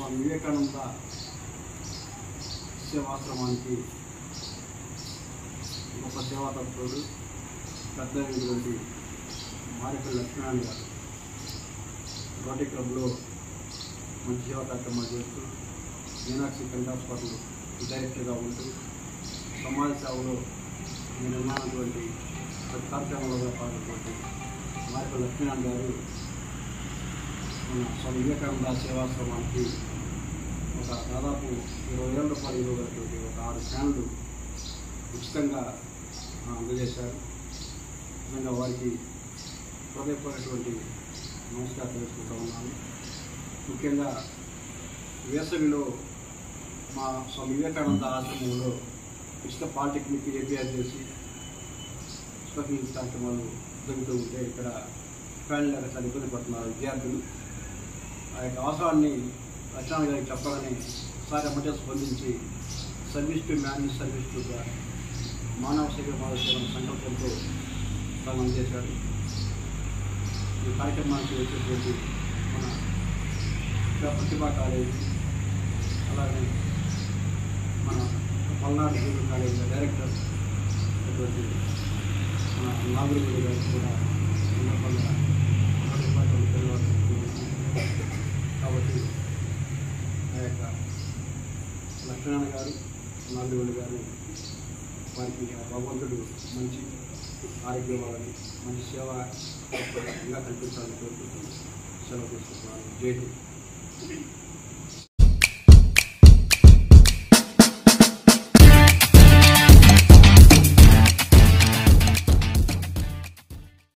స్వామి వివేకానంద సేవాశ్రమానికి గొప్ప సేవా తత్పరుడు పెద్ద అయినటువంటి మారేపల్లి లక్ష్మీనారాయణ గారు రోటరీ క్లబ్లో మంచి సేవా కార్యక్రమాలు చేస్తూ మీనాక్షి కంటి హాస్పిటల్ డైరెక్టర్గా ఉంటూ సమాజ సేవలో నేను ఉన్నటువంటి ప్రతి కార్యక్రమంలో పాల్గొన్నటువంటి మారేపల్లి లక్ష్మీనారాయణ గారు మన స్వామి వివేకానంద సేవాశ్రమానికి ఒక దాదాపు 20,000 రూపాయలు ఇవ్వగలిగినటువంటి ఒక 6 ఫ్యాన్లు ఉచితంగా అందజేశారు. నిజంగా వారికి హృదయపూర్వకమైనటువంటి నమస్కారం తెలుసుకుంటూ ఉన్నాను. ముఖ్యంగా వేసవిలో మా స్వామి వివేకానంద ఆశ్రమంలో ఉచిత పాలిటెక్నిక్ ఏపీఆర్ చేసి స్పోకనింగ్ కార్యక్రమాలు జరుగుతూ ఉంటే ఇక్కడ ఫ్యాన్ లేక చాలా ఇబ్బంది పడుతున్నారు విద్యార్థులు. ఆ యొక్క అవసరాన్ని లక్ష్మణ గారికి చెప్పాలని సార్ ఎమ్మటే స్పందించి service to man service to God మానవ సేవ సంకల్పంతో ప్రారంభం చేశాడు. ఈ కార్యక్రమానికి వచ్చేటువంటి మన ప్రతిభా కాలేజీ అలాగే మన పల్నాడు జూనియర్ కాలేజీ డైరెక్టర్ అటువంటి మన నాగురుడి గారికి కూడా సందర్భంగా కాబట్టి ఆ యొక్క లక్ష్మణ గారు నాగురుడి గారు వారికి భగవంతుడు మంచి ఆరోగ్యం వాళ్ళని మంచి సేవ ఇంకా కల్పించాలని కోరుకుంటున్నాను. సెలవు తీసుకుంటున్నాను. జై హింద్.